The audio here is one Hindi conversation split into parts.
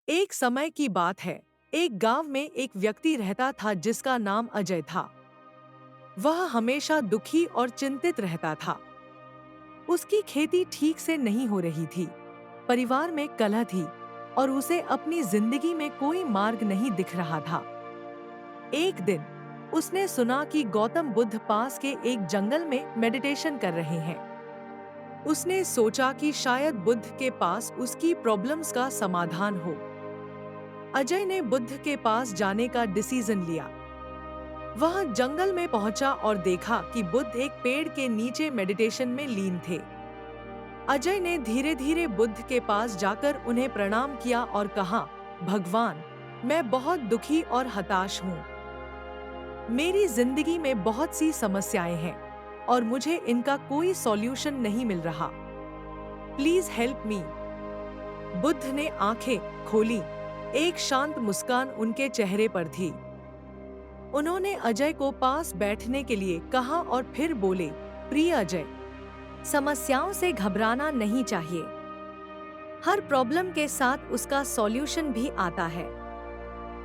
एक समय की बात है। एक गांव में एक व्यक्ति रहता था जिसका नाम अजय था। वह हमेशा दुखी और चिंतित रहता था। उसकी खेती ठीक से नहीं हो रही थी, परिवार में कलह थी और उसे अपनी जिंदगी में कोई मार्ग नहीं दिख रहा था। एक दिन उसने सुना कि गौतम बुद्ध पास के एक जंगल में मेडिटेशन कर रहे हैं। उसने सोचा कि शायद बुद्ध के पास उसकी प्रॉब्लम्स का समाधान हो। अजय ने बुद्ध के पास जाने का डिसीजन लिया। वह जंगल में पहुंचा और देखा कि बुद्ध एक पेड़ के नीचे मेडिटेशन में लीन थे। अजय ने धीरे धीरे बुद्ध के पास जाकर उन्हें प्रणाम किया और कहा, भगवान, मैं बहुत दुखी और हताश हूँ। मेरी जिंदगी में बहुत सी समस्याएं हैं और मुझे इनका कोई सॉल्यूशन नहीं मिल रहा। Please help me. बुद्ध ने आंखें खोली। एक शांत मुस्कान उनके चेहरे पर थी। उन्होंने अजय को पास बैठने के लिए कहा और फिर बोले, प्रिय अजय, समस्याओं से घबराना नहीं चाहिए। हर प्रॉब्लम के साथ उसका सॉल्यूशन भी आता है।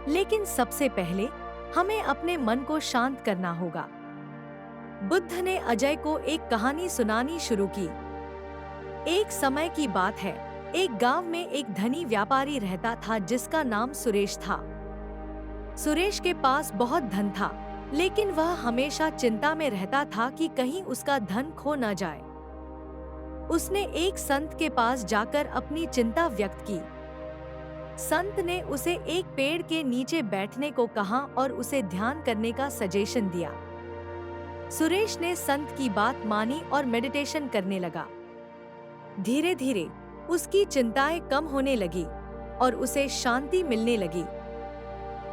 लेकिन सबसे पहले हमें अपने मन को शांत करना होगा। बुद्ध ने अजय को एक कहानी सुनानी शुरू की। एक समय की बात है। एक गांव में एक धनी व्यापारी रहता था जिसका नाम सुरेश था। सुरेश के पास बहुत धन था, लेकिन वह हमेशा चिंता में रहता था कि कहीं उसका धन खो न जाए। उसने एक संत के पास जाकर अपनी चिंता व्यक्त की। संत ने उसे एक पेड़ के नीचे बैठने को कहा और उसे ध्यान करने का सजेशन दिया। सुरेश ने संत की बात मानी और मेडिटेशन करने लगा। धीरे धीरे उसकी चिंताएं कम होने लगी और उसे शांति मिलने लगी।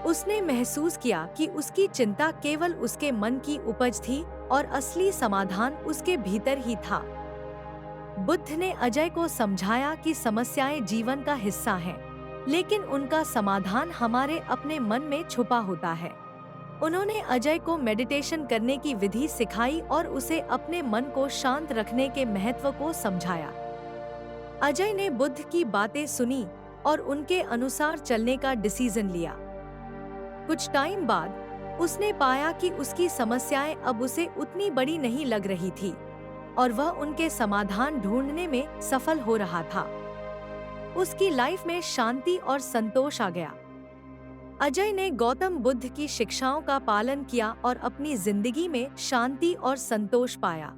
उसने महसूस किया कि उसकी चिंता केवल उसके मन की उपज थी और असली समाधान उसके भीतर ही था। बुद्ध ने अजय को समझाया कि समस्याएं जीवन का हिस्सा हैं, लेकिन उनका समाधान हमारे अपने मन में छुपा होता है। उन्होंने अजय को मेडिटेशन करने की विधि सिखाई और उसे अपने मन को शांत रखने के महत्व को समझाया। अजय ने बुद्ध की बातें सुनी और उनके अनुसार चलने का डिसीजन लिया। कुछ टाइम बाद उसने पाया कि उसकी समस्याएं अब उसे उतनी बड़ी नहीं लग रही थी और वह उनके समाधान ढूंढने में सफल हो रहा था। उसकी लाइफ में शांति और संतोष आ गया। अजय ने गौतम बुद्ध की शिक्षाओं का पालन किया और अपनी जिंदगी में शांति और संतोष पाया।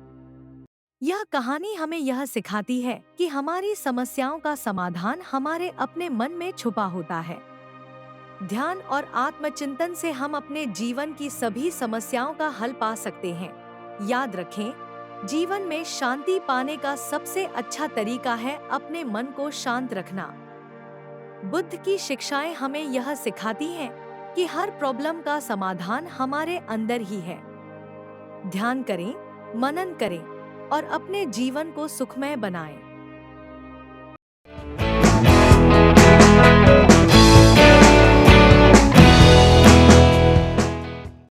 यह कहानी हमें यह सिखाती है कि हमारी समस्याओं का समाधान हमारे अपने मन में छुपा होता है। ध्यान और आत्मचिंतन से हम अपने जीवन की सभी समस्याओं का हल पा सकते हैं। याद रखें, जीवन में शांति पाने का सबसे अच्छा तरीका है अपने मन को शांत रखना। बुद्ध की शिक्षाएं हमें यह सिखाती हैं कि हर प्रॉब्लम का समाधान हमारे अंदर ही है। ध्यान करें, मनन करें और अपने जीवन को सुखमय बनाएं।